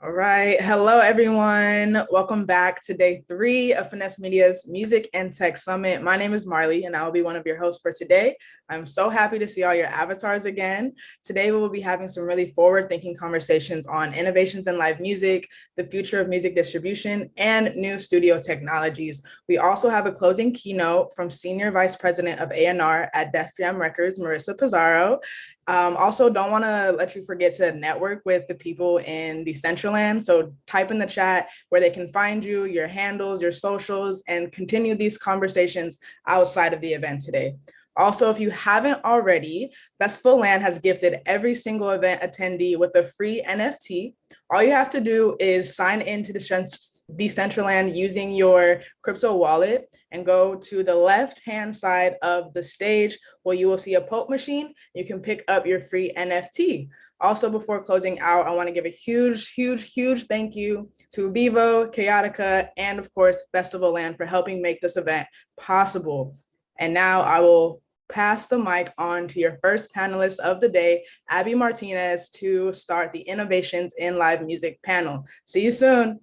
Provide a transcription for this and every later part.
All right. Hello, everyone. Welcome back to day 3 of Finesse Media's Music and Tech Summit. My name is Marley, and I will be one of your hosts for today. I'm so happy to see all your avatars again. Today, we will be having some really forward-thinking conversations on innovations in live music, the future of music distribution, and new studio technologies. We also have a closing keynote from Senior Vice President of A&R at Def Jam Records, Marissa Pizarro. Also, don't want to let you forget to network with the people in Decentraland. So type in the chat where they can find you, your handles, your socials, and continue these conversations outside of the event today. Also, if you haven't already, Festival Land has gifted every single event attendee with a free NFT. All you have to do is sign into Decentraland using your crypto wallet and go to the left-hand side of the stage where you will see a Pope machine. You can pick up your free NFT. Also, before closing out, I want to give a huge thank you to Vivo, Chaotica, and of course, Festival Land for helping make this event possible. And now I will pass the mic on to your first panelist of the day, Abby Martinez, to start the Innovations in Live Music panel. See you soon.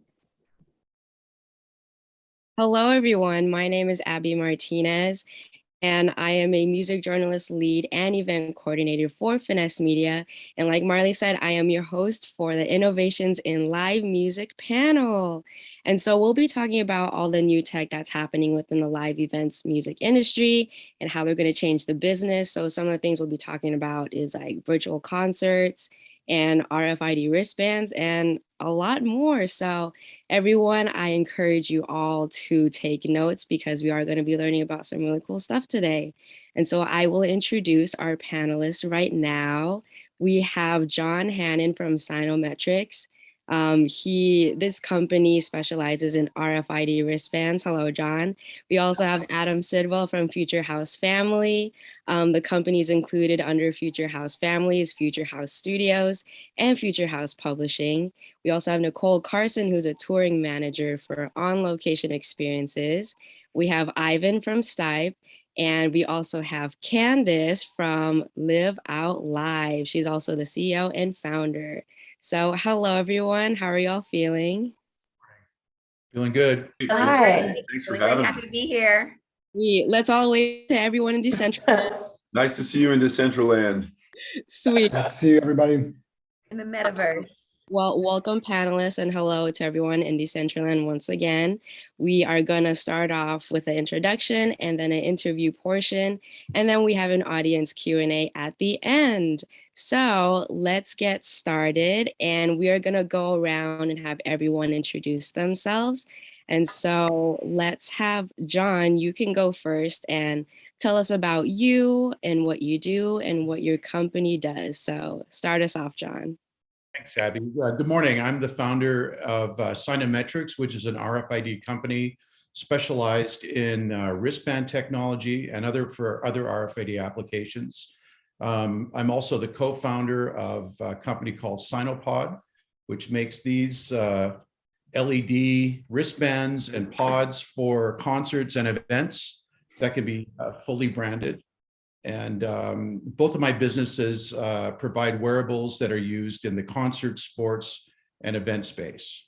Hello, everyone. My name is Abby Martinez, and I am a music journalist lead and event coordinator for Finesse Media. And like Marley said, I am your host for the Innovations in Live Music panel. And so we'll be talking about all the new tech that's happening within the live events music industry and how they're going to change the business. So some of the things we'll be talking about is like virtual concerts and RFID wristbands and a lot more. So everyone, I encourage you all to take notes because we are going to be learning about some really cool stuff today. And so I will introduce our panelists right now. We have John Hannon from SYNOMETRIX. This company specializes in RFID wristbands. Hello, John. We also have Adam Sidwell from Future House Family. The companies included under Future House Families, Future House Studios, and Future House Publishing. We also have Nicole Carson, who's a touring manager for on-location experiences. We have Ivan from Stipe, and we also have Candace from Live Out Live. She's also the CEO and founder. So hello, everyone. How are y'all feeling? Feeling good. Hi. Thanks for having me. Happy to be here. Let's all wave to everyone in Decentraland. Nice to see you in Decentraland. Sweet. Nice to see you, everybody. In the metaverse. Well, welcome panelists and hello to everyone in Decentraland once again. We are gonna start off with an introduction and then an interview portion, and then we have an audience Q&A at the end. So let's get started, and we are gonna go around and have everyone introduce themselves. And so let's have John, you can go first and tell us about you and what you do and what your company does. So start us off, John. Thanks, Abby. Good morning. I'm the founder of SYNOMETRIX, which is an RFID company specialized in wristband technology and other RFID applications. I'm also the co-founder of a company called SYNOPOD, which makes these LED wristbands and pods for concerts and events that can be fully branded. And both of my businesses provide wearables that are used in the concert, sports, and event space.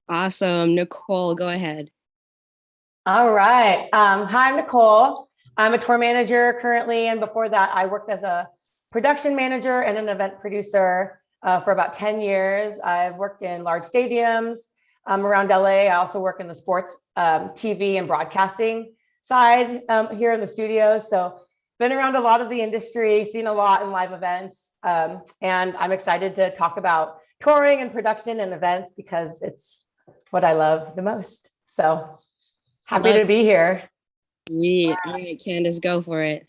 Awesome. Nicole, go ahead. All right. Hi, I'm Nicole. I'm a tour manager currently. And before that, I worked as a production manager and an event producer for about 10 years. I've worked in large stadiums around LA. I also work in the sports, TV, and broadcasting side here in the studio. So been around a lot of the industry, seen a lot in live events. And I'm excited to talk about touring and production and events because it's what I love the most. So happy to be here. Sweet. All right, Candace, go for it.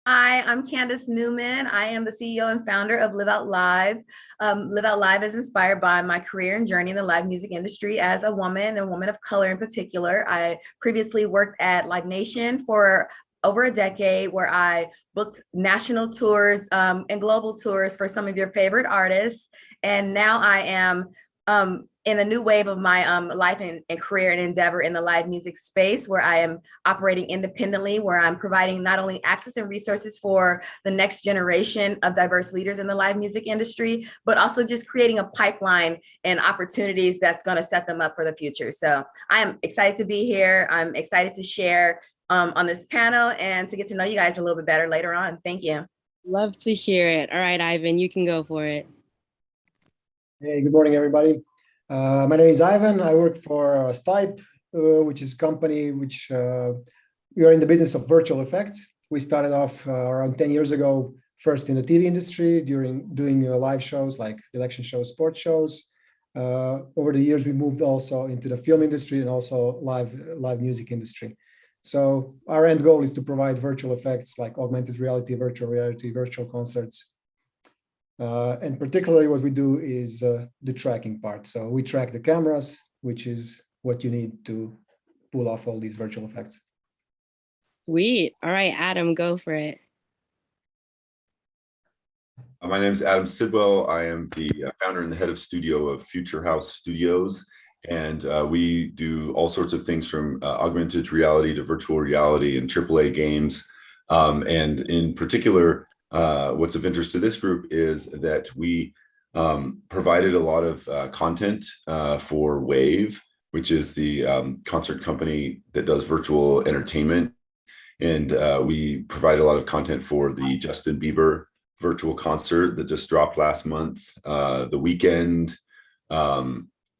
Hi, I'm Candace Newman. I am the CEO and founder of Live Out Live. Live Out Live is inspired by my career and journey in the live music industry as a woman of color in particular. I previously worked at Live Nation for over a decade where I booked national tours and global tours for some of your favorite artists. And now I am in a new wave of my life and career and endeavor in the live music space, where I am operating independently, where I'm providing not only access and resources for the next generation of diverse leaders in the live music industry, but also just creating a pipeline and opportunities that's going to set them up for the future. So I am excited to be here. I'm excited to share on this panel and to get to know you guys a little bit better later on. Thank you. Love to hear it. All right, Ivan, you can go for it. Hey, good morning, everybody. My name is Ivan. I work for Stipe, which is a company which we are in the business of virtual effects. We started off around 10 years ago, first in the TV industry, doing live shows like election shows, sports shows. Over the years, we moved also into the film industry and also live music industry. So our end goal is to provide virtual effects like augmented reality, virtual concerts. And particularly what we do is the tracking part. So we track the cameras, which is what you need to pull off all these virtual effects. Sweet. All right, Adam, go for it. My name is Adam Sidwell. I am the founder and the head of studio of Future House Studios. And we do all sorts of things from augmented reality to virtual reality and AAA games. And in particular, what's of interest to this group is that we provided a lot of content for Wave, which is the concert company that does virtual entertainment. And we provided a lot of content for the Justin Bieber virtual concert that just dropped last month, The Weeknd,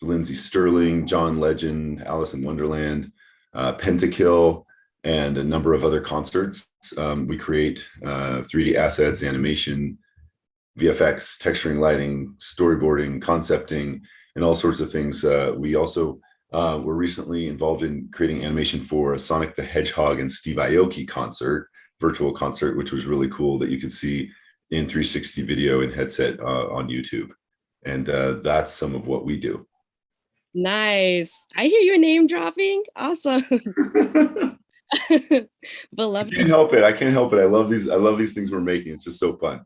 Lindsey Sterling, John Legend, Alice in Wonderland, Pentakill, and a number of other concerts. We create 3D assets, animation, VFX, texturing, lighting, storyboarding, concepting, and all sorts of things. We also were recently involved in creating animation for a Sonic the Hedgehog and Steve Aoki concert, virtual concert, which was really cool that you could see in 360 video and headset on YouTube. And that's some of what we do. Nice. I hear your name dropping. Awesome. But love I can't help it. I can't help it. I love these things we're making. It's just so fun.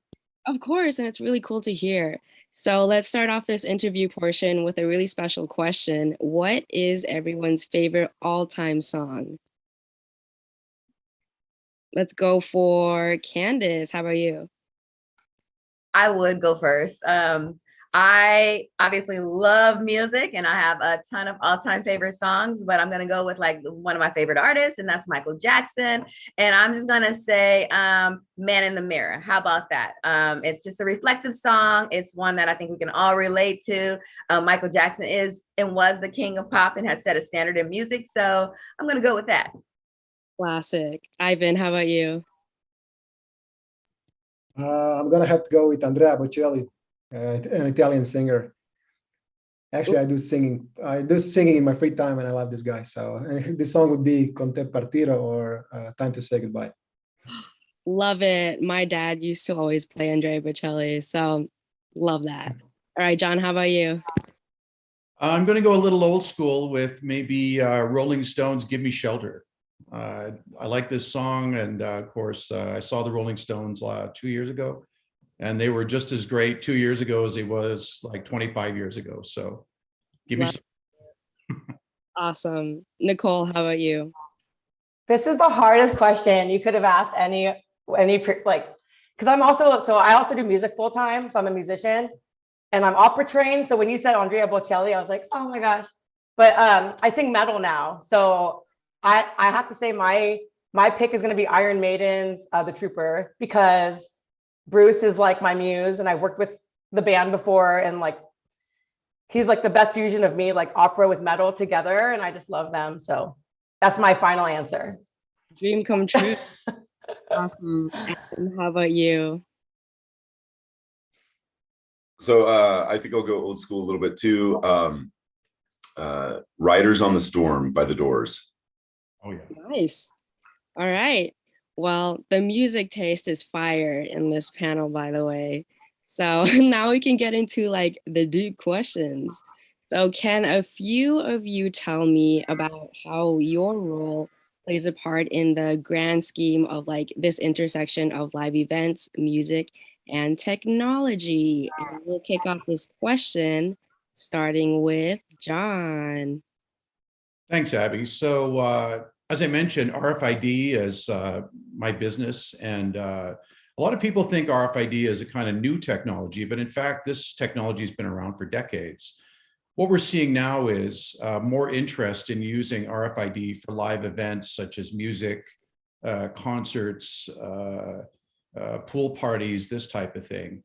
Of course, and it's really cool to hear. So let's start off this interview portion with a really special question. What is everyone's favorite all-time song? Let's go for Candace. How about you? I would go first. I obviously love music and I have a ton of all-time favorite songs, but I'm going to go with like one of my favorite artists, and that's Michael Jackson. And I'm just going to say Man in the Mirror. How about that? It's just a reflective song. It's one that I think we can all relate to. Michael Jackson is and was the king of pop and has set a standard in music. So I'm going to go with that. Classic. Ivan, how about you? I'm going to have to go with Andrea Bocelli, an Italian singer. Actually, I do singing in my free time, and I love this guy. So this song would be Con te partiro, or Time to Say Goodbye. Love it. My dad used to always play Andrea Bocelli, so love that. All right, John, how about you? I'm going to go a little old school with maybe Rolling Stones' Give Me Shelter. I like this song, and of course, I saw the Rolling Stones 2 years ago, and they were just as great 2 years ago as they was like 25 years ago. So give me some. Awesome. Nicole, how about you? This is the hardest question you could have asked any like, because I also do music full time. So I'm a musician and I'm opera trained. So when you said Andrea Bocelli, I was like, oh my gosh. But I sing metal now. So I have to say my pick is going to be Iron Maiden's The Trooper, because Bruce is like my muse and I worked with the band before, and like he's like the best fusion of me, like opera with metal together, and I just love them. So that's my final answer. Dream come true. Awesome. And how about you? So I think I'll go old school a little bit too. Riders on the Storm by The Doors. Oh yeah. Nice. All right. Well, the music taste is fire in this panel, by the way. So now we can get into like the deep questions. So can a few of you tell me about how your role plays a part in the grand scheme of like this intersection of live events, music, and technology? And we'll kick off this question starting with John. Thanks, Abby. So as I mentioned, RFID is my business, and a lot of people think RFID is a kind of new technology, but in fact, this technology has been around for decades. What we're seeing now is more interest in using RFID for live events such as music, concerts, pool parties, this type of thing.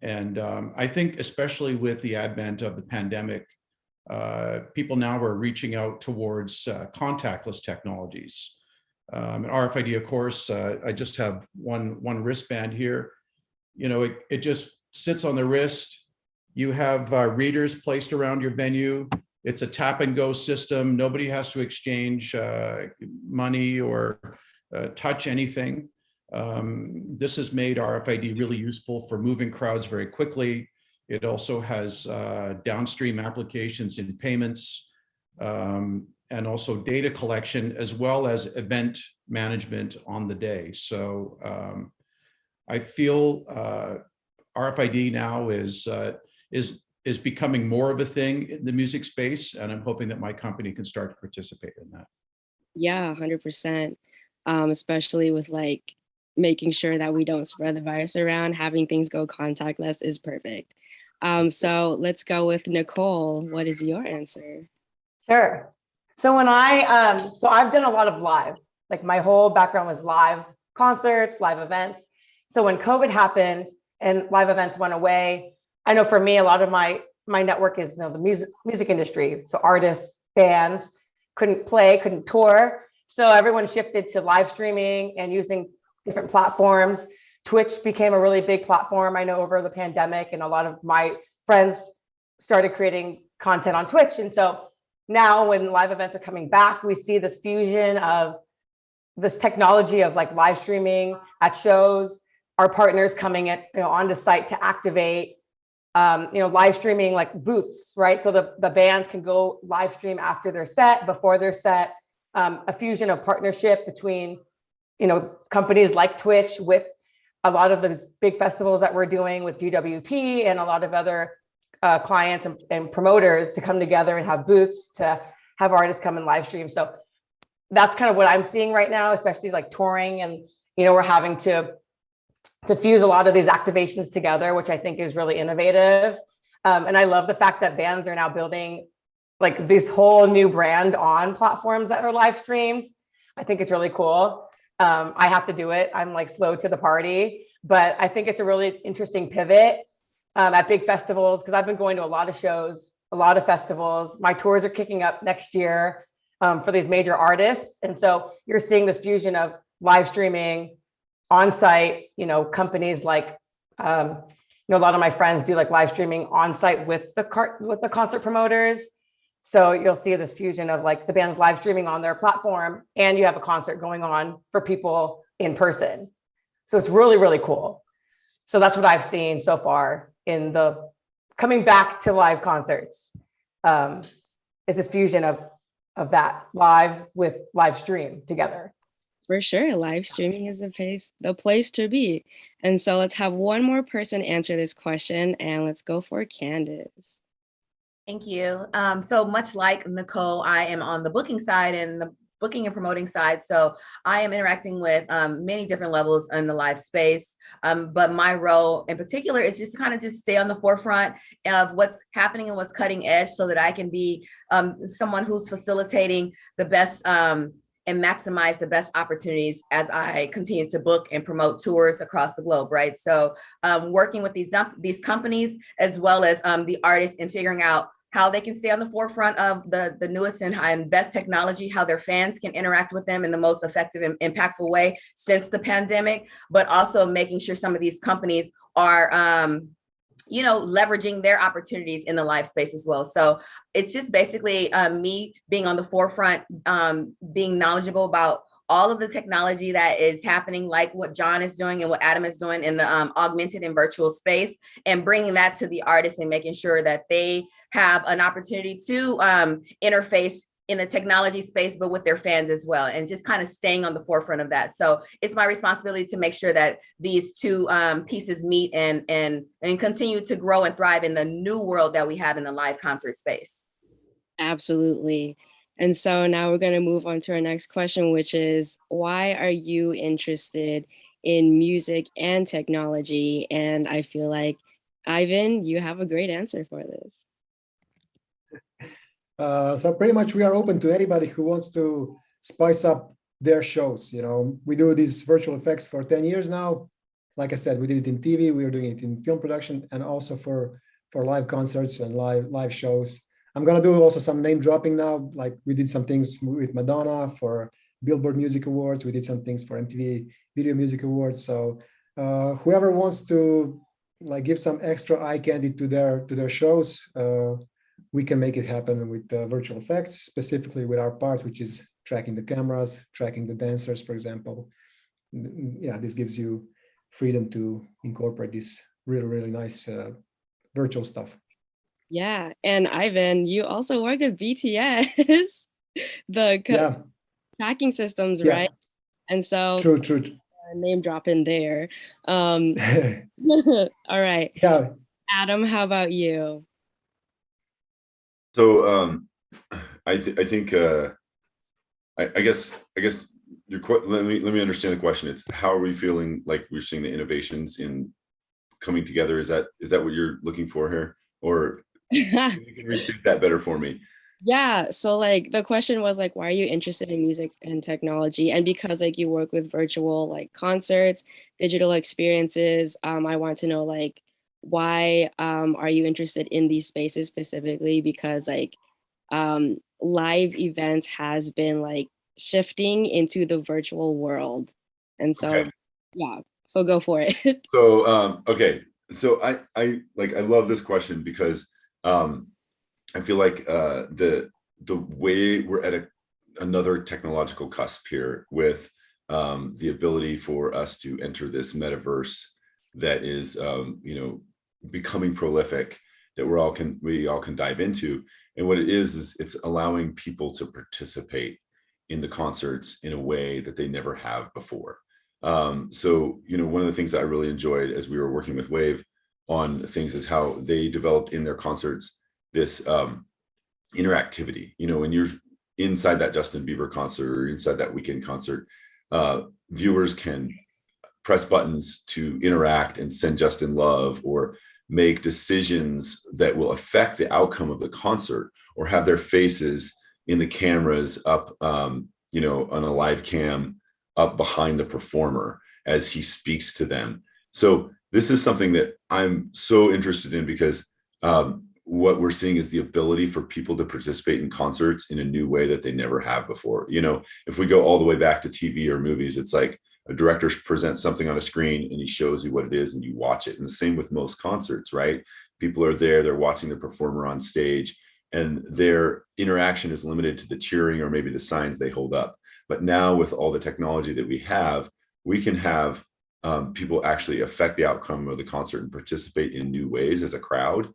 And I think especially with the advent of the pandemic, people now are reaching out towards contactless technologies. RFID, of course, I just have one wristband here. You know, it just sits on the wrist. You have readers placed around your venue. It's a tap and go system. Nobody has to exchange money or touch anything. This has made RFID really useful for moving crowds very quickly. It also has downstream applications in payments and also data collection, as well as event management on the day. So I feel RFID now is becoming more of a thing in the music space, and I'm hoping that my company can start to participate in that. Yeah, 100%. Especially with like making sure that we don't spread the virus around, having things go contactless is perfect. So let's go with Nicole. What is your answer? Sure. So when I've done a lot of live, like my whole background was live concerts, live events. So when COVID happened and live events went away, I know for me, a lot of my network is, the music industry. So artists, bands couldn't play, couldn't tour. So everyone shifted to live streaming and using different platforms. Twitch became a really big platform, I know, over the pandemic, and a lot of my friends started creating content on Twitch. And so now when live events are coming back, we see this fusion of this technology of like live streaming at shows, our partners coming onto site to activate, live streaming like booths, right? So the bands can go live stream after their set, before their set, a fusion of partnership between, companies like Twitch with a lot of those big festivals that we're doing with DWP and a lot of other clients and promoters to come together and have booths to have artists come and live stream. So that's kind of what I'm seeing right now, especially like touring, and, we're having to fuse a lot of these activations together, which I think is really innovative. And I love the fact that bands are now building like this whole new brand on platforms that are live streamed. I think it's really cool. I have to do it. I'm like slow to the party, but I think it's a really interesting pivot at big festivals, because I've been going to a lot of shows, a lot of festivals. My tours are kicking up next year for these major artists. And so you're seeing this fusion of live streaming on site, companies like, a lot of my friends do like live streaming on site with the concert promoters. So you'll see this fusion of like the band's live streaming on their platform, and you have a concert going on for people in person. So it's really, really cool. So that's what I've seen so far in the coming back to live concerts, is this fusion of that live with live stream together. For sure, live streaming is the place to be. And so let's have one more person answer this question, and let's go for Candace. Thank you. So much like Nicole, I am on the booking side and the booking and promoting side. So I am interacting with many different levels in the live space. But my role in particular is just kind of just stay on the forefront of what's happening and what's cutting edge, so that I can be someone who's facilitating the best and maximize the best opportunities as I continue to book and promote tours across the globe, right? So working with these companies, as well as the artists, and figuring out how they can stay on the forefront of the newest and best technology, how their fans can interact with them in the most effective and impactful way since the pandemic, but also making sure some of these companies are leveraging their opportunities in the live space as well. So it's just basically me being on the forefront, being knowledgeable about all of the technology that is happening, like what John is doing and what Adam is doing in the augmented and virtual space, and bringing that to the artists and making sure that they have an opportunity to interface in the technology space, but with their fans as well, and just kind of staying on the forefront of that. So it's my responsibility to make sure that these two pieces meet and continue to grow and thrive in the new world that we have in the live concert space. Absolutely. And so now we're going to move on to our next question, which is, why are you interested in music and technology? And I feel like, Ivan, you have a great answer for this. So pretty much we are open to anybody who wants to spice up their shows. You know, we do these virtual effects for 10 years now. Like I said, we did it in TV, we are doing it in film production, and also for live concerts and live shows. I'm gonna do also some name dropping now. Like we did some things with Madonna for Billboard Music Awards. We did some things for MTV Video Music Awards. So whoever wants to like give some extra eye candy to their shows, we can make it happen with virtual effects, specifically with our part, which is tracking the cameras, tracking the dancers, for example. Yeah, this gives you freedom to incorporate this really, really nice virtual stuff. Yeah, and Ivan, you also worked at BTS, the tracking systems, Yeah. right? And so True. Name drop in there. All right. Yeah. Adam, how about you? So I think I guess let me understand the question. It's how are we feeling like we're seeing the innovations in coming together? Is that what you're looking for here, or you can restate that better for me? Yeah, so like the question was like, why are you interested in music and technology? And because like you work with virtual like concerts, digital experiences, I want to know like, why are you interested in these spaces specifically? Because like live events has been like shifting into the virtual world. And so, Okay. yeah, so go for it. So, okay. So I love this question because I feel like the way we're at another technological cusp here with the ability for us to enter this metaverse that is becoming prolific, that we all can dive into. And what it is it's allowing people to participate in the concerts in a way that they never have before. So one of the things that I really enjoyed as we were working with Wave on things is how they developed in their concerts this interactivity. When you're inside that Justin Bieber concert or inside that Weekend concert, viewers can press buttons to interact and send Justin love, or make decisions that will affect the outcome of the concert, or have their faces in the cameras up, on a live cam up behind the performer as he speaks to them. So this is something that I'm so interested in because what we're seeing is the ability for people to participate in concerts in a new way that they never have before. If we go all the way back to TV or movies, it's like a director presents something on a screen and he shows you what it is and you watch it. And the same with most concerts, right? People are there, they're watching the performer on stage, and their interaction is limited to the cheering or maybe the signs they hold up. But now with all the technology that we can have people actually affect the outcome of the concert and participate in new ways as a crowd,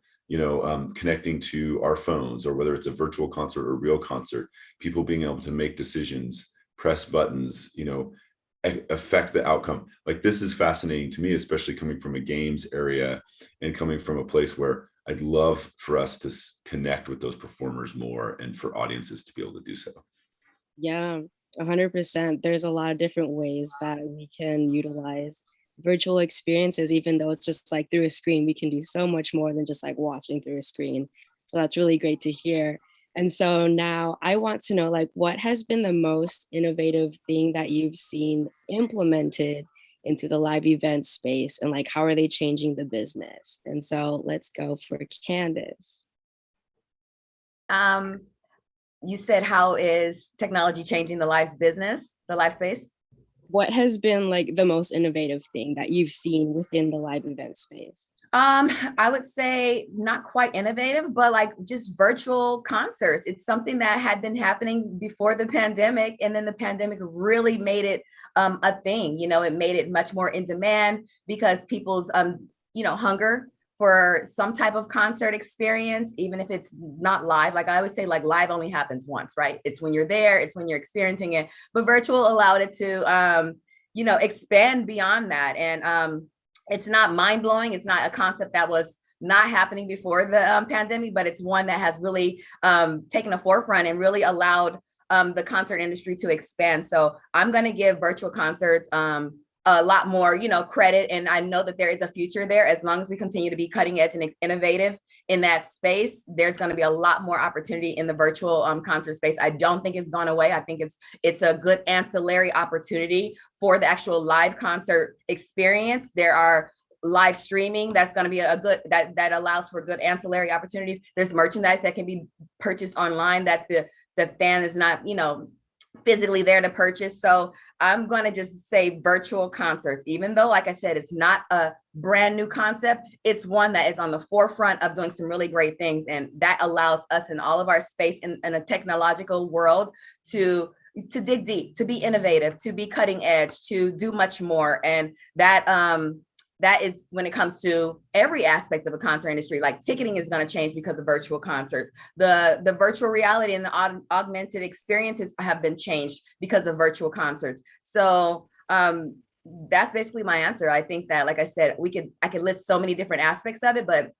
connecting to our phones, or whether it's a virtual concert or a real concert, people being able to make decisions, press buttons, affect the outcome. Like, this is fascinating to me, especially coming from a games area and coming from a place where I'd love for us to connect with those performers more and for audiences to be able to do so. Yeah, 100%. There's a lot of different ways that we can utilize virtual experiences, even though it's just like through a screen. We can do so much more than just like watching through a screen. So that's really great to hear. And so now I want to know, like, what has been the most innovative thing that you've seen implemented into the live event space, and like, how are they changing the business? And so let's go for Candace. You said, how is technology changing the live space? What has been like the most innovative thing that you've seen within the live event space? I would say not quite innovative, but like just virtual concerts. It's something that had been happening before the pandemic, and then the pandemic really made it a thing. It made it much more in demand because people's hunger for some type of concert experience, even if it's not live. Like I always say, like live only happens once, right? It's when you're there, it's when you're experiencing it. But virtual allowed it to, you know, expand beyond that. And it's not mind blowing. It's not a concept that was not happening before the pandemic, but it's one that has really taken a forefront and really allowed the concert industry to expand. So I'm going to give virtual concerts a lot more, you know, credit. And I know that there is a future there. As long as we continue to be cutting edge and innovative in that space, there's going to be a lot more opportunity in the virtual concert space. I don't think it's gone away. I think it's a good ancillary opportunity for the actual live concert experience. There are live streaming that's going to be a good, that allows for good ancillary opportunities. There's merchandise that can be purchased online that the fan is not, you know, physically there to purchase. So I'm going to just say virtual concerts, even though, like I said, it's not a brand new concept. It's one that is on the forefront of doing some really great things. And that allows us in all of our space in a technological world to dig deep, to be innovative, to be cutting edge, to do much more. And that is when it comes to every aspect of the concert industry. Like ticketing is going to change because of virtual concerts. The virtual reality and the augmented experiences have been changed because of virtual concerts. So that's basically my answer. I think that, like I said, I could list so many different aspects of it, but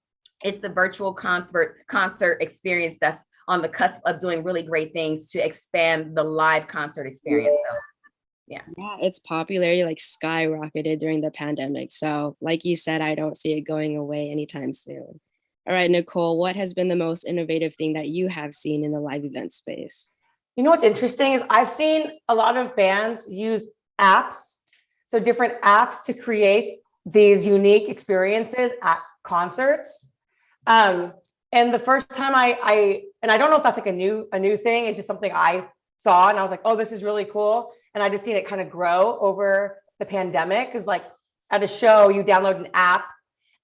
it's the virtual concert experience that's on the cusp of doing really great things to expand the live concert experience. So, yeah, its popularity like skyrocketed during the pandemic. So like you said, I don't see it going away anytime soon. All right, Nicole, what has been the most innovative thing that you have seen in the live event space? You know what's interesting is I've seen a lot of bands use apps, so different apps to create these unique experiences at concerts. And the first time I don't know if that's like a new thing, it's just something I saw and I was like, oh, this is really cool. And I just seen it kind of grow over the pandemic. Because like at a show, you download an app,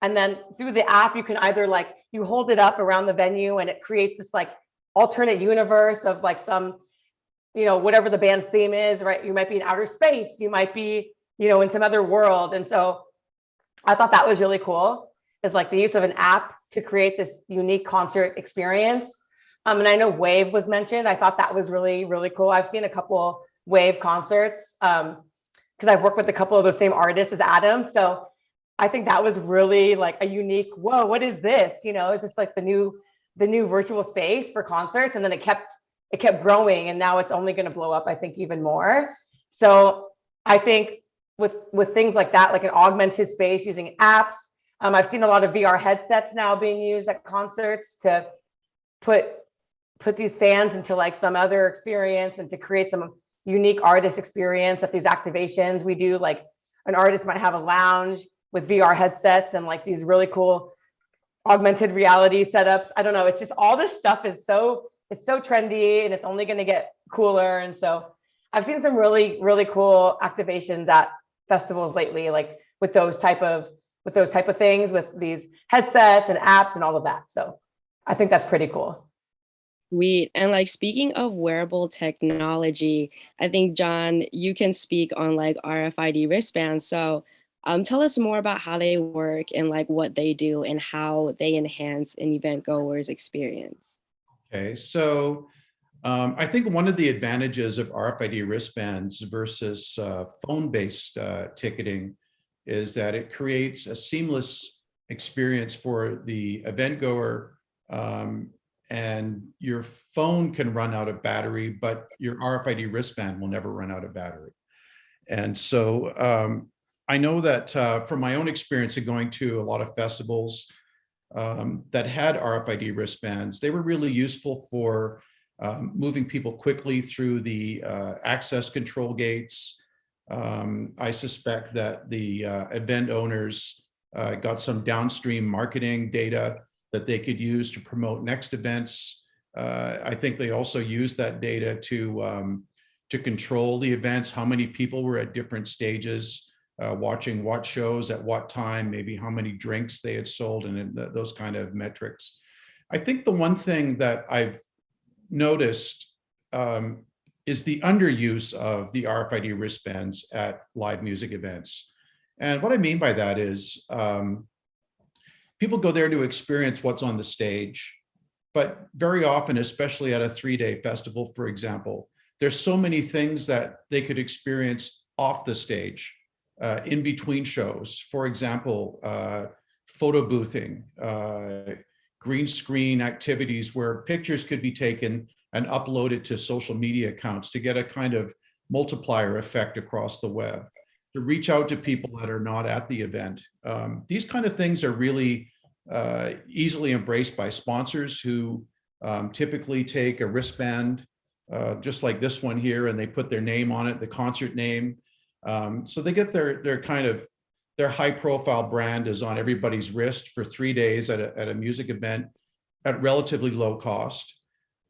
and then through the app, you can either like, you hold it up around the venue and it creates this like alternate universe of like some, you know, whatever the band's theme is, right? You might be in outer space, you might be, you know, in some other world. And so I thought that was really cool, is like the use of an app to create this unique concert experience. And I know Wave was mentioned. I thought that was really, really cool. I've seen a couple Wave concerts because I've worked with a couple of those same artists as Adam. So I think that was really like a unique, whoa, what is this? You know, it's just like the new virtual space for concerts. And then it kept growing, and now it's only going to blow up, I think, even more. So I think with things like that, like an augmented space using apps, I've seen a lot of VR headsets now being used at concerts to put these fans into like some other experience and to create some unique artist experience at these activations. We do like an artist might have a lounge with VR headsets and like these really cool augmented reality setups. I don't know. It's just all this stuff is it's so trendy, and it's only going to get cooler. And so I've seen some really, really cool activations at festivals lately, like with those type of things, with these headsets and apps and all of that. So I think that's pretty cool. Sweet. And like speaking of wearable technology, I think John, you can speak on like RFID wristbands. So tell us more about how they work and like what they do and how they enhance an event goer's experience. Okay, so I think one of the advantages of RFID wristbands versus phone-based ticketing is that it creates a seamless experience for the event goer. And your phone can run out of battery, but your RFID wristband will never run out of battery. And so I know that from my own experience of going to a lot of festivals that had RFID wristbands, they were really useful for moving people quickly through the access control gates. I suspect that the event owners got some downstream marketing data that they could use to promote next events. I think they also used that data to control the events, how many people were at different stages, watching what shows at what time, maybe how many drinks they had sold, and those kind of metrics. I think the one thing that I've noticed is the underuse of the RFID wristbands at live music events. And what I mean by that is, people go there to experience what's on the stage. But very often, especially at a 3-day festival, for example, there's so many things that they could experience off the stage, in between shows. For example, photo boothing, green screen activities where pictures could be taken and uploaded to social media accounts to get a kind of multiplier effect across the web, to reach out to people that are not at the event. These kind of things are really easily embraced by sponsors who typically take a wristband, just like this one here, and they put their name on it, the concert name. So they get their high profile brand is on everybody's wrist for 3 days at a music event at relatively low cost.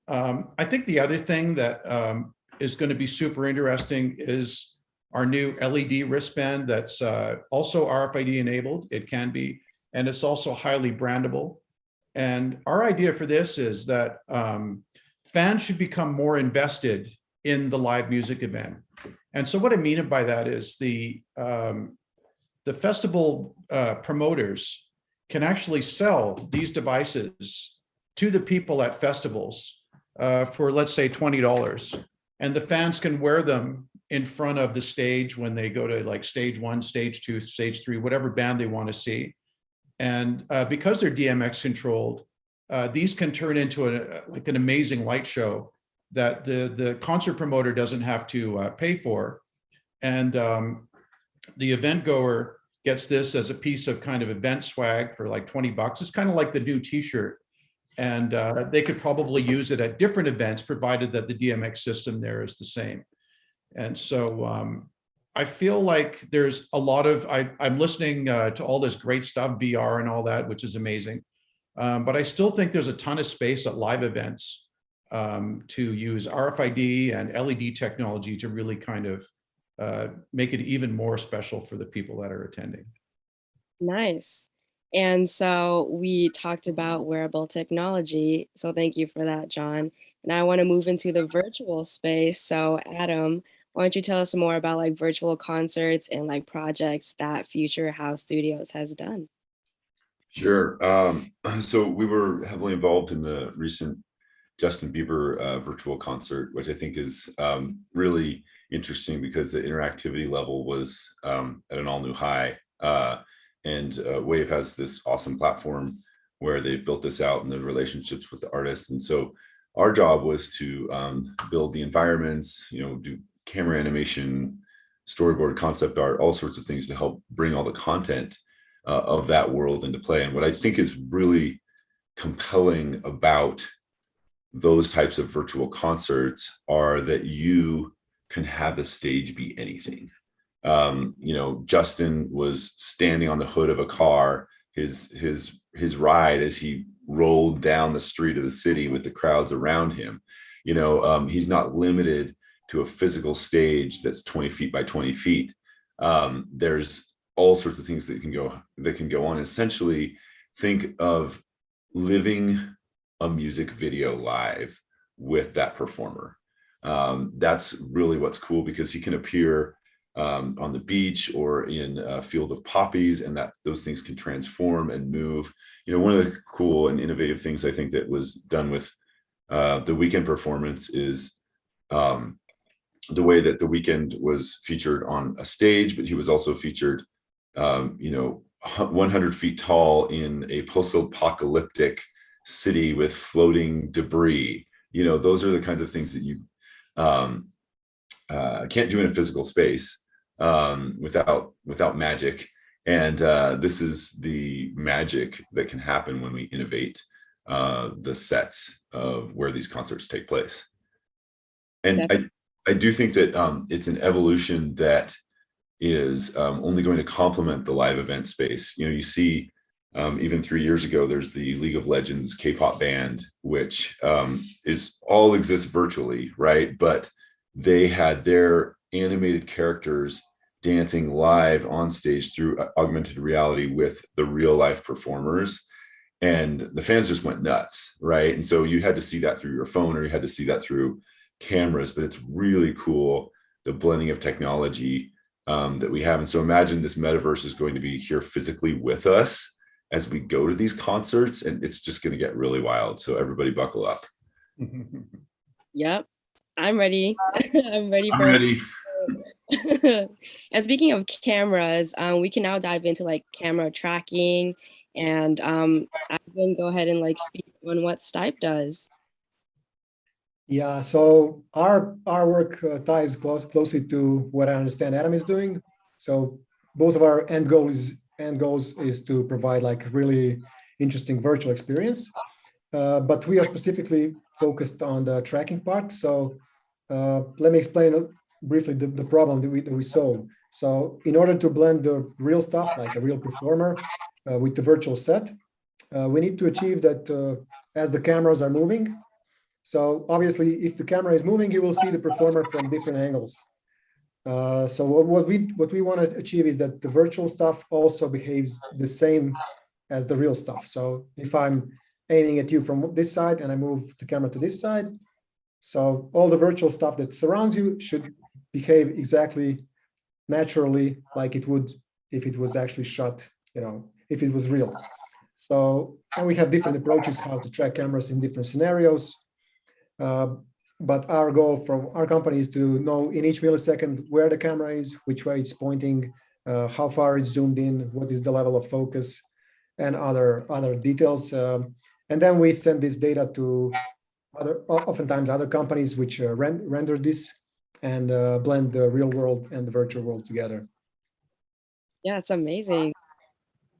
I think the other thing that is going to be super interesting is our new LED wristband that's also RFID enabled. It can be, and it's also highly brandable. And our idea for this is that fans should become more invested in the live music event. And so what I mean by that is the festival promoters can actually sell these devices to the people at festivals for, let's say, $20. And the fans can wear them in front of the stage when they go to like stage 1, stage 2, stage 3, whatever band they want to see. And because they're DMX controlled, these can turn into an amazing light show that the concert promoter doesn't have to pay for. And the event goer gets this as a piece of kind of event swag for like $20. It's kind of like the new t-shirt. And they could probably use it at different events, provided that the DMX system there is the same. And so I feel like there's a lot of, I'm listening to all this great stuff, VR and all that, which is amazing. But I still think there's a ton of space at live events to use RFID and LED technology to really kind of make it even more special for the people that are attending. Nice. And so we talked about wearable technology. So thank you for that, John. And I want to move into the virtual space. So Adam, why don't you tell us more about like virtual concerts and like projects that Future House Studios has done? Sure. So we were heavily involved in the recent Justin Bieber virtual concert, which I think is really interesting because the interactivity level was at an all-new high. And Wave has this awesome platform where they've built this out and the relationships with the artists. And so our job was to build the environments, do camera animation, storyboard, concept art, all sorts of things to help bring all the content of that world into play. And what I think is really compelling about those types of virtual concerts are that you can have the stage be anything. Justin was standing on the hood of a car, his ride as he rolled down the street of the city with the crowds around him. He's not limited to a physical stage that's 20 feet by 20 feet. There's all sorts of things that can go on. Essentially, think of living a music video live with that performer. That's really what's cool, because he can appear on the beach or in a field of poppies, and that those things can transform and move. One of the cool and innovative things I think that was done with the Weeknd performance is the way that the Weeknd was featured on a stage, but he was also featured 100 feet tall in a post-apocalyptic city with floating debris. Those are the kinds of things that you can't do in a physical space without magic. And this is the magic that can happen when we innovate the sets of where these concerts take place. And I do think that it's an evolution that is only going to complement the live event space. You see, even 3 years ago, there's the League of Legends K-pop band, which all exists virtually, right? But they had their animated characters dancing live on stage through augmented reality with the real life performers. And the fans just went nuts, right? And so you had to see that through your phone, or you had to see that through cameras, but it's really cool, the blending of technology that we have. And so imagine this metaverse is going to be here physically with us as we go to these concerts, and it's just going to get really wild. So everybody buckle up. Yep, I'm ready. I'm ready I'm for ready. And speaking of cameras, we can now dive into like camera tracking, and I can go ahead and like speak on what Stipe does. Yeah, so our work ties closely to what I understand Adam is doing. So both of our end goals is to provide like really interesting virtual experience, but we are specifically focused on the tracking part. So let me explain briefly the problem that we solve. So in order to blend the real stuff, like a real performer, with the virtual set, we need to achieve that as the cameras are moving. So obviously, if the camera is moving, you will see the performer from different angles. So what we want to achieve is that the virtual stuff also behaves the same as the real stuff. So if I'm aiming at you from this side and I move the camera to this side, so all the virtual stuff that surrounds you should behave exactly naturally like it would if it was actually shot, if it was real. So, and we have different approaches how to track cameras in different scenarios. But our goal from our company is to know in each millisecond where the camera is, which way it's pointing, how far it's zoomed in, what is the level of focus, and other details. And then we send this data to oftentimes other companies which render this and blend the real world and the virtual world together. Yeah, it's amazing.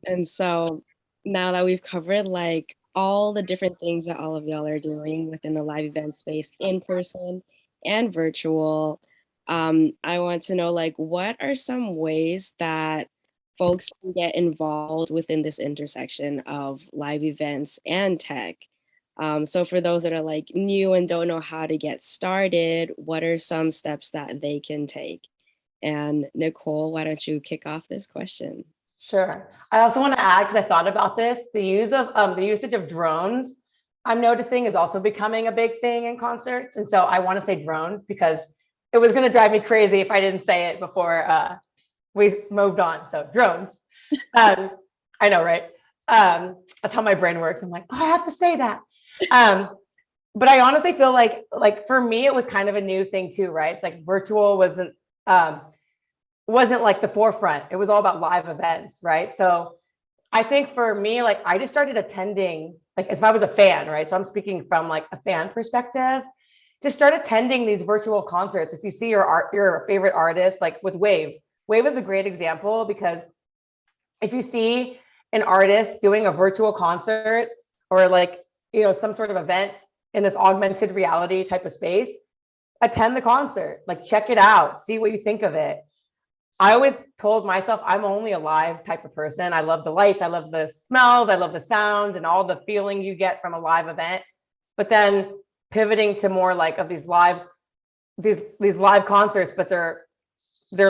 And so now that we've covered like all the different things that all of y'all are doing within the live event space, in person and virtual, I want to know like what are some ways that folks can get involved within this intersection of live events and tech? So for those that are like new and don't know how to get started, what are some steps that they can take? And Nicole, why don't you kick off this question? Sure. I also want to add, because I thought about this, the usage of drones, I'm noticing is also becoming a big thing in concerts. And so I want to say drones because it was going to drive me crazy if I didn't say it before we moved on. So drones. I know, right? That's how my brain works. I'm like, oh, I have to say that. But I honestly feel like for me, it was kind of a new thing too, right? It's like virtual wasn't like the forefront. It was all about live events, right? So I think for me, like I just started attending, like as if I was a fan, right? So I'm speaking from like a fan perspective, to start attending these virtual concerts. If you see your favorite artist, like with Wave is a great example, because if you see an artist doing a virtual concert or like, some sort of event in this augmented reality type of space, attend the concert, like check it out, see what you think of it. I always told myself I'm only a live type of person. I love the lights, I love the smells, I love the sounds and all the feeling you get from a live event. But then pivoting to more like of these live concerts, but they're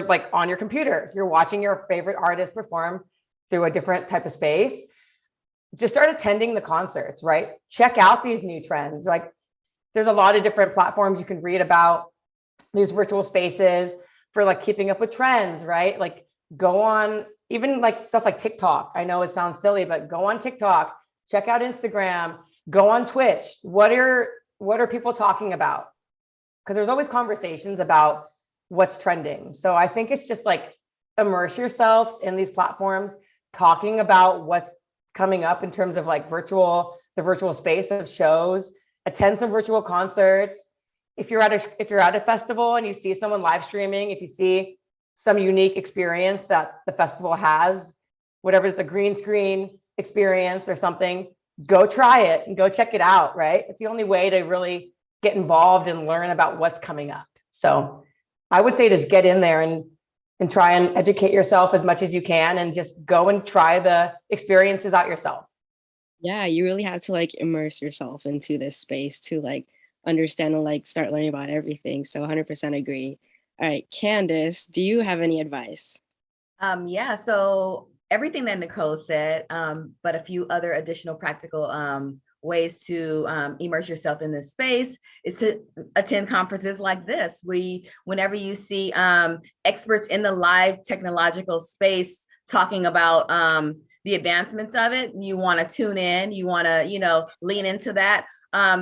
like on your computer. You're watching your favorite artist perform through a different type of space. Just start attending the concerts, right? Check out these new trends. Like there's a lot of different platforms you can read about these virtual spaces for like keeping up with trends, right? Like go on, even like stuff like TikTok. I know it sounds silly, but go on TikTok, check out Instagram, go on Twitch. What are people talking about? Because there's always conversations about what's trending. So I think it's just like immerse yourselves in these platforms, talking about what's coming up in terms of like the virtual space of shows, attend some virtual concerts. If you're at a festival and you see someone live streaming, if you see some unique experience that the festival has, whatever is a green screen experience or something, go try it and go check it out, right? It's the only way to really get involved and learn about what's coming up. So I would say just get in there and try and educate yourself as much as you can and just go and try the experiences out yourself. Yeah, you really have to like immerse yourself into this space to like understand and like start learning about everything. So 100% agree. All right, Candace, do you have any advice? Yeah, so everything that Nicole said, but a few other additional practical ways to immerse yourself in this space is to attend conferences like this. Whenever you see experts in the live technological space talking about the advancements of it, you want to tune in, you want to, you know, lean into that.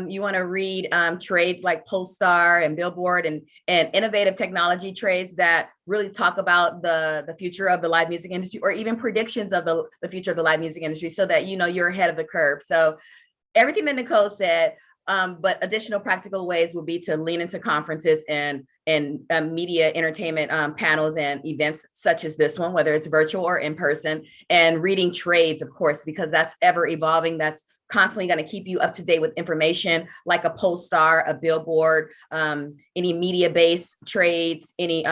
You want to read trades like Polestar and Billboard and innovative technology trades that really talk about the future of the live music industry, or even predictions of the future of the live music industry, so that, you know, you're ahead of the curve. So everything that Nicole said, but additional practical ways will be to lean into conferences and media entertainment panels and events such as this one, whether it's virtual or in person, and reading trades, of course, because that's ever evolving. That's constantly going to keep you up to date with information like a Polestar, a Billboard, any media-based trades, any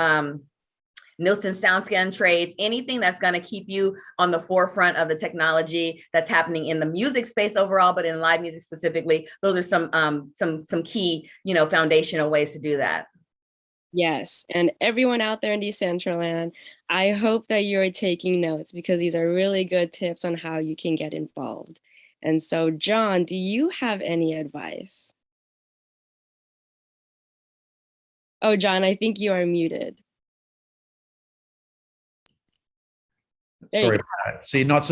Nielsen SoundScan trades, anything that's going to keep you on the forefront of the technology that's happening in the music space overall, but in live music specifically. Those are some key, you know, foundational ways to do that. Yes, and everyone out there in Decentraland, I hope that you're taking notes, because these are really good tips on how you can get involved. And so, John, do you have any advice? Oh, John, I think you are muted. There you Sorry go. about that. See, not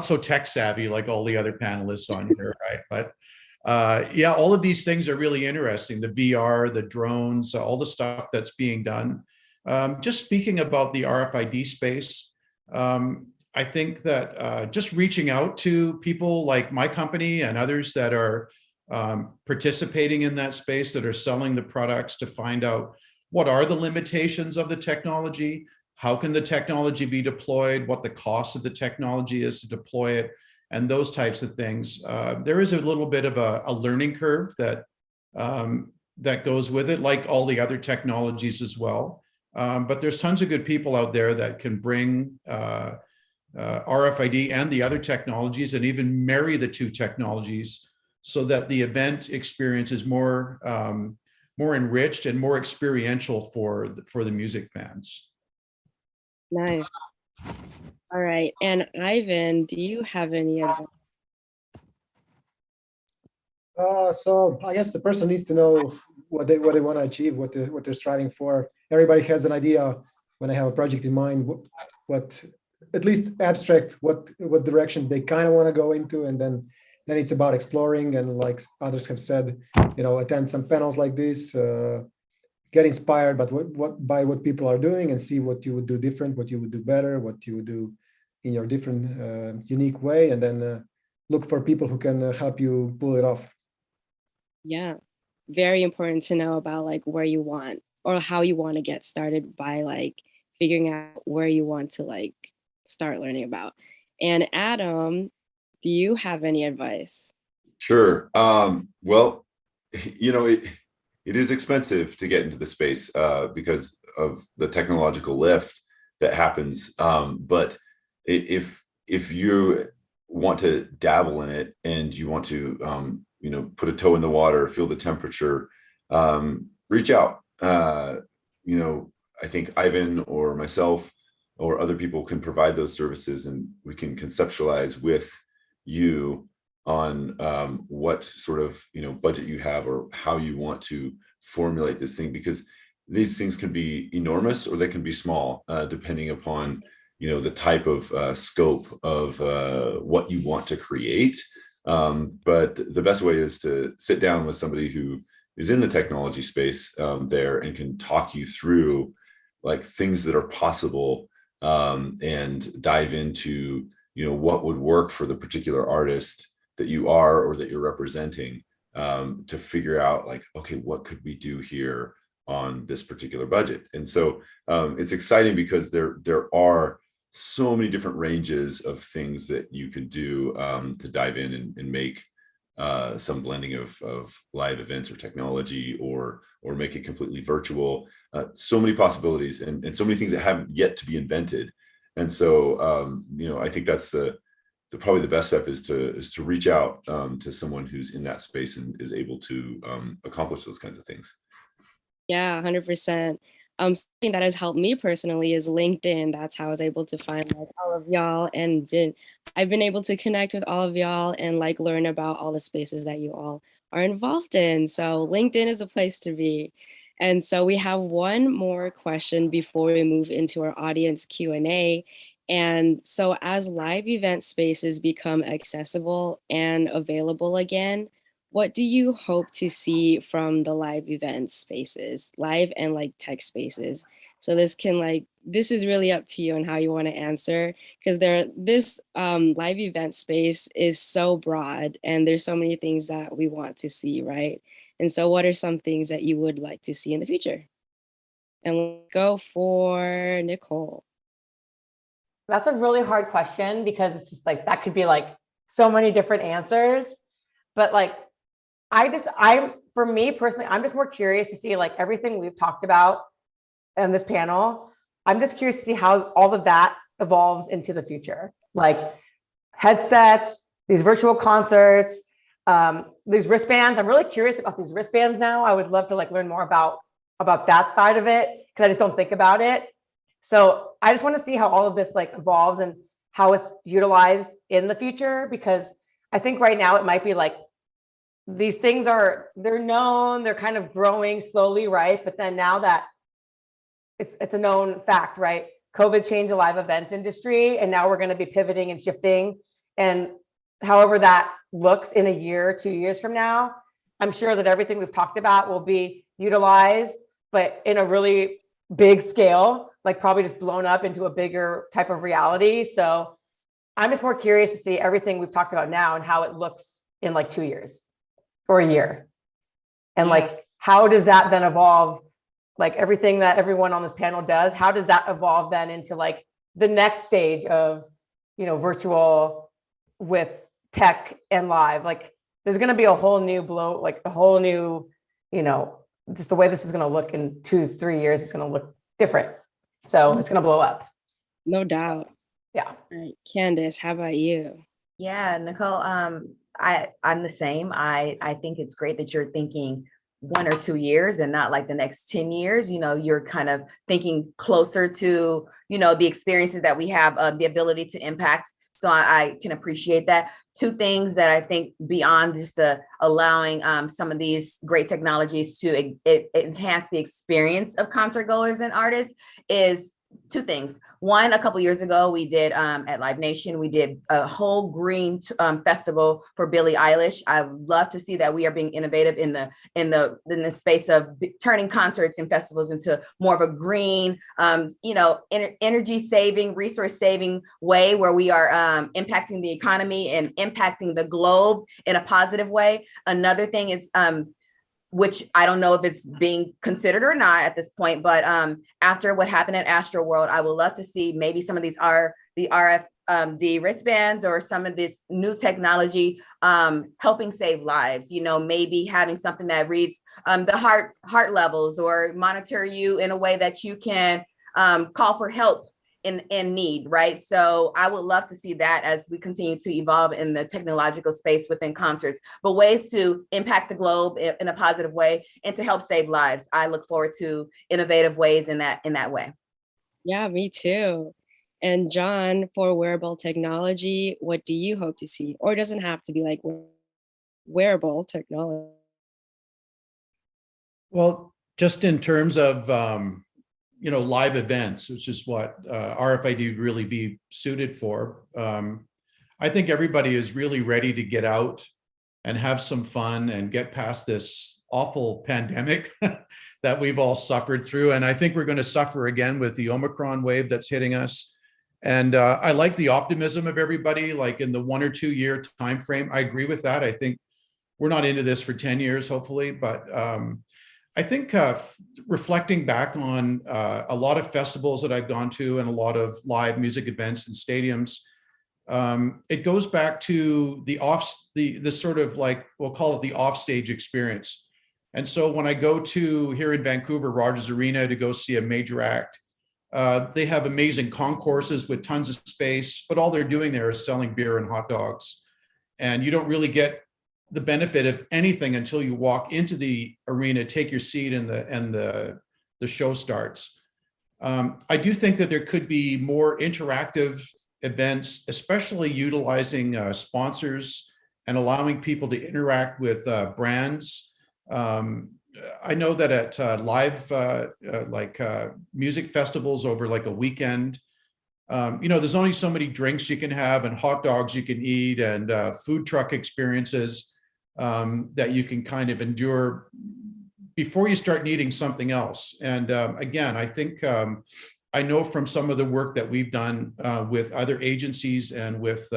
so tech savvy like all the other panelists on here, right? But yeah, all of these things are really interesting. The VR, the drones, all the stuff that's being done. Just speaking about the RFID space, I think that just reaching out to people like my company and others that are participating in that space, that are selling the products, to find out what are the limitations of the technology, how can the technology be deployed, what the cost of the technology is to deploy it, and those types of things. There is a little bit of a learning curve that that goes with it, like all the other technologies as well. But there's tons of good people out there that can bring RFID and the other technologies, and even marry the two technologies, so that the event experience is more enriched and more experiential for the music fans. Nice. All right. And Ivan, do you have any advice? So I guess the person needs to know what they want to achieve, what they're striving for. Everybody has an idea when they have a project in mind, what at least abstract what direction they kind of want to go into, and then it's about exploring, and like others have said, you know, attend some panels like this, get inspired by what people are doing, and see what you would do different, what you would do better, what you would do in your different unique way, and then look for people who can help you pull it off. Yeah, very important to know about like where you want or how you want to get started, by like figuring out where you want to like start learning about. And Adam, do you have any advice? Sure. Well, you know, it is expensive to get into the space because of the technological lift that happens. But if you want to dabble in it, and you want to you know, put a toe in the water, feel the temperature, reach out. You know, I think Ivan or myself or other people can provide those services, and we can conceptualize with you on what sort of, you know, budget you have, or how you want to formulate this thing, because these things can be enormous or they can be small, depending upon, you know, the type of scope of what you want to create. But the best way is to sit down with somebody who is in the technology space there, and can talk you through like things that are possible, and dive into, you know, what would work for the particular artist that you are or that you're representing, to figure out like, okay, what could we do here on this particular budget? And so it's exciting because there are so many different ranges of things that you can do to dive in and make some blending of live events or technology, or make it completely virtual. So many possibilities, and so many things that haven't yet to be invented. And so you know, I think that's probably the best step is to reach out to someone who's in that space and is able to accomplish those kinds of things. Yeah, 100%. Something that has helped me personally is LinkedIn. That's how I was able to find like all of y'all, and I've been able to connect with all of y'all and like learn about all the spaces that you all are involved in. So LinkedIn is a place to be. And so we have one more question before we move into our audience Q&A. And so as live event spaces become accessible and available again, what do you hope to see from the live event spaces, live and like tech spaces? So this is really up to you on how you want to answer, because this live event space is so broad and there's so many things that we want to see, right? And so what are some things that you would like to see in the future? And we'll go for Nicole. That's a really hard question because it's just like, that could be like so many different answers. But like, for me personally, I'm just more curious to see like everything we've talked about in this panel. I'm just curious to see how all of that evolves into the future. Like headsets, these virtual concerts, these wristbands. I'm really curious about these wristbands now. I would love to like learn more about that side of it, because I just don't think about it. So I just want to see how all of this like evolves and how it's utilized in the future, because I think right now it might be like these things they're known, they're kind of growing slowly, right? But then now that it's a known fact, right? COVID changed the live event industry, and now we're going to be pivoting and shifting. And however that looks in a year, 2 years from now, I'm sure that everything we've talked about will be utilized, but in a really big scale, like probably just blown up into a bigger type of reality. So I'm just more curious to see everything we've talked about now and how it looks in like 2 years or a year. And like, how does that then evolve? Like everything that everyone on this panel does, how does that evolve then into like the next stage of, virtual with tech and live? Like there's going to be a whole new just the way this is going to look in 2-3 years is going to look different. So it's going to blow up. No doubt. Yeah. All right, Candace, how about you? Yeah, Nicole, I'm the same. I think it's great that you're thinking 1 or 2 years and not like the next 10 years. You're kind of thinking closer to, the experiences that we have, the ability to impact. So I can appreciate that. 2 things that I think beyond just the allowing some of these great technologies to enhance the experience of concert goers and artists is 2 things. One, a couple years ago, we did at Live Nation, we did a whole green festival for Billie Eilish. I would love to see that we are being innovative in the space of turning concerts and festivals into more of a green, energy saving, resource saving way, where we are impacting the economy and impacting the globe in a positive way. Another thing is which I don't know if it's being considered or not at this point, but after what happened at Astroworld, I would love to see maybe some of these the RFID wristbands or some of this new technology helping save lives. Maybe having something that reads the heart levels or monitor you in a way that you can call for help in need, right? So I would love to see that as we continue to evolve in the technological space within concerts, but ways to impact the globe in a positive way and to help save lives. I look forward to innovative ways in that way. Yeah, me too. And John, for wearable technology, what do you hope to see? Or it doesn't have to be like wearable technology. Well, just in terms of live events, which is what RFID would really be suited for. I think everybody is really ready to get out and have some fun and get past this awful pandemic that we've all suffered through. And I think we're going to suffer again with the Omicron wave that's hitting us. And I like the optimism of everybody, like in the 1 or 2 year time frame. I agree with that. I think we're not into this for 10 years, hopefully, but I think reflecting back on a lot of festivals that I've gone to and a lot of live music events and stadiums, it goes back to the sort of like, we'll call it the offstage experience. And so when I go to here in Vancouver, Rogers Arena to go see a major act, they have amazing concourses with tons of space, but all they're doing there is selling beer and hot dogs. And you don't really get the benefit of anything until you walk into the arena, take your seat, and the show starts. I do think that there could be more interactive events, especially utilizing sponsors and allowing people to interact with brands. I know that at live music festivals over like a weekend, there's only so many drinks you can have and hot dogs you can eat and food truck experiences that you can kind of endure before you start needing something else. And again, I think I know from some of the work that we've done with other agencies and with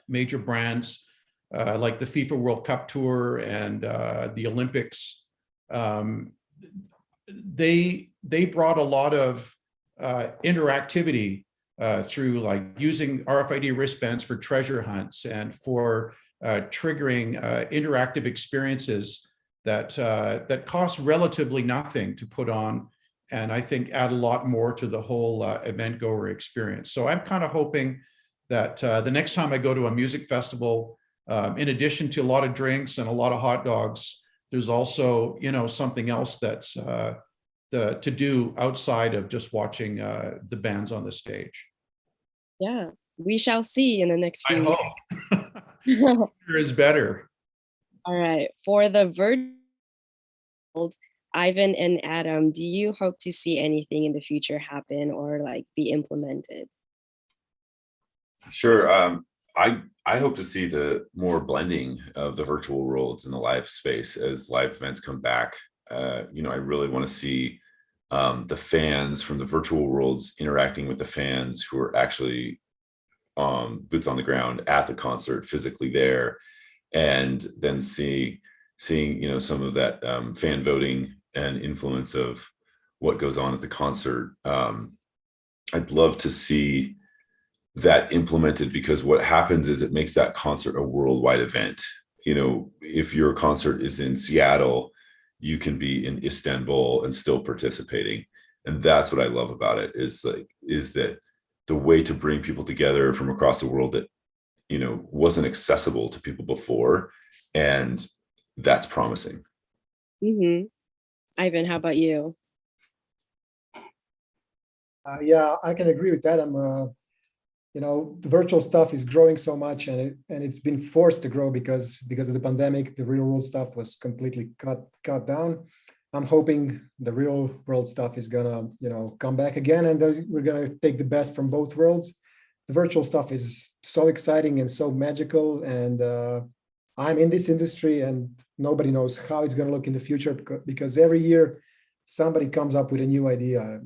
major brands like the FIFA World Cup Tour and the Olympics, they brought a lot of interactivity through like using RFID wristbands for treasure hunts and for triggering interactive experiences that cost relatively nothing to put on, and I think add a lot more to the whole event goer experience. So I'm kind of hoping that the next time I go to a music festival, in addition to a lot of drinks and a lot of hot dogs, there's also, something else that's to do outside of just watching the bands on the stage. Yeah, we shall see in the next I few hope. years. Sooner is better. All right, for the virtual world, Ivan and Adam, do you hope to see anything in the future happen or like be implemented? Sure. I hope to see the more blending of the virtual worlds in the live space as live events come back. I really want to see the fans from the virtual worlds interacting with the fans who are actually boots on the ground at the concert, physically there, and then seeing some of that fan voting and influence of what goes on at the concert. I'd love to see that implemented, because what happens is it makes that concert a worldwide event. If your concert is in Seattle, you can be in Istanbul and still participating. And that's what I love about it, is that the way to bring people together from across the world that, wasn't accessible to people before. And that's promising. Mm-hmm. Ivan, how about you? Yeah, I can agree with that. The virtual stuff is growing so much, and it's been forced to grow because of the pandemic. The real world stuff was completely cut down. I'm hoping the real world stuff is gonna, come back again, and we're gonna take the best from both worlds. The virtual stuff is so exciting and so magical, and I'm in this industry, and nobody knows how it's gonna look in the future, because every year somebody comes up with a new idea.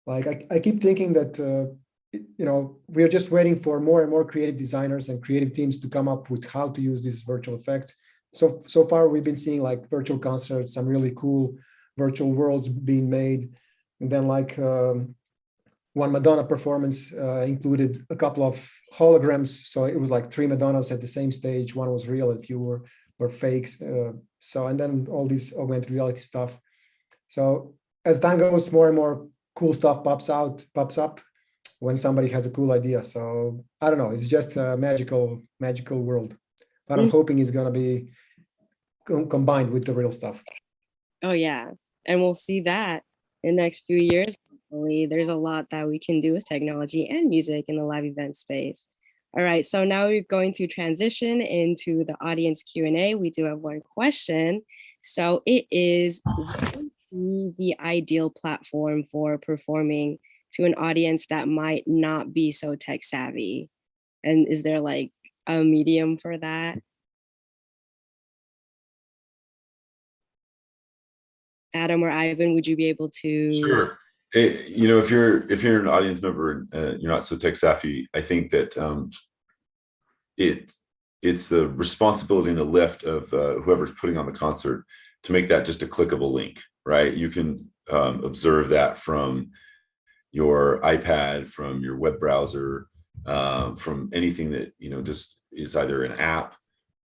Like I keep thinking that we're just waiting for more and more creative designers and creative teams to come up with how to use these virtual effects. So far, we've been seeing like virtual concerts, some really cool virtual worlds being made. And then like one Madonna performance included a couple of holograms. So it was like 3 Madonnas at the same stage. One was real, and a few were fakes. And then all this augmented reality stuff. So as time goes, more and more cool stuff pops up when somebody has a cool idea. So I don't know, it's just a magical world, but I'm hoping it's going to be combined with the real stuff. Oh yeah, and we'll see that in the next few years. Hopefully, there's a lot that we can do with technology and music in the live event space. All right, so now we're going to transition into the audience Q&A. We do have one question. So it is, what would be the ideal platform for performing to an audience that might not be so tech savvy? And is there like a medium for that? Adam or Ivan, would you be able to? Sure. If you're an audience member and you're not so tech savvy, I think that it's the responsibility and the lift of whoever's putting on the concert to make that just a clickable link, right? You can observe that from your iPad, from your web browser, from anything that just is either an app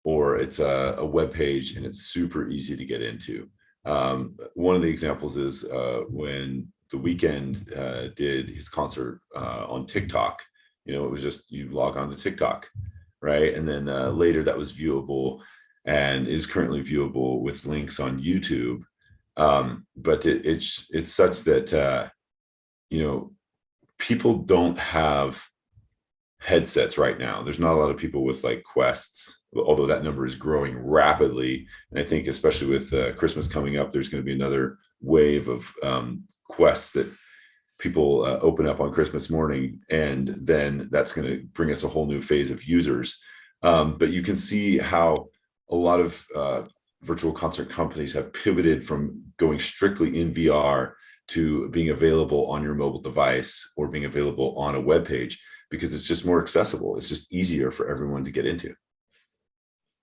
or it's a web page, and it's super easy to get into. One of the examples is when The Weeknd did his concert on TikTok. It was just you log on to TikTok, right? And then later that was viewable and is currently viewable with links on YouTube. But it's such that people don't have headsets right now. There's not a lot of people with like Quests, although that number is growing rapidly. And I think especially with Christmas coming up, there's going to be another wave of Quests that people open up on Christmas morning, and then that's going to bring us a whole new phase of users. But you can see how a lot of virtual concert companies have pivoted from going strictly in VR to being available on your mobile device or being available on a web page, because it's just more accessible. It's just easier for everyone to get into.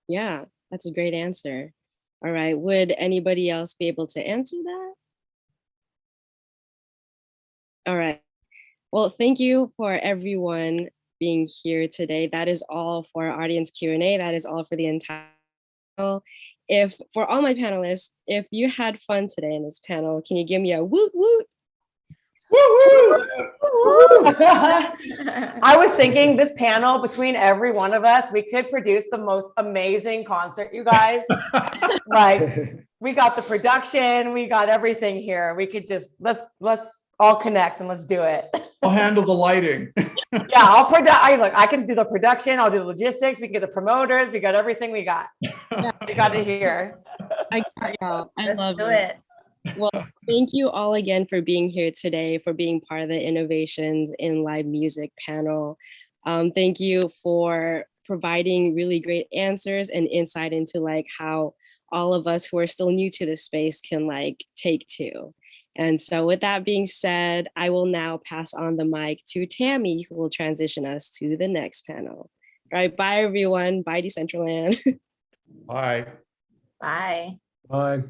Yeah, that's a great answer. All right, would anybody else be able to answer that? All right. Well, thank you for everyone being here today. That is all for our audience Q&A. That is all for the entire panel. If for all my panelists, if you had fun today in this panel, can you give me a woot woot? I was thinking this panel, between every one of us, we could produce the most amazing concert, you guys. Like, we got the production, we got everything here. We could just, let's all connect and let's do it. I'll handle the lighting. Yeah, I can do the production, I'll do the logistics, we can get the promoters, we got everything we got. We got it here. I love Let's do it. it. Well, thank you all again for being here today, for being part of the Innovations in Live Music panel. Thank you for providing really great answers and insight into like how all of us who are still new to this space can like take to. And so with that being said, I will now pass on the mic to Tammy, who will transition us to the next panel. All right, bye everyone. Bye Decentraland. Bye. Bye. Bye.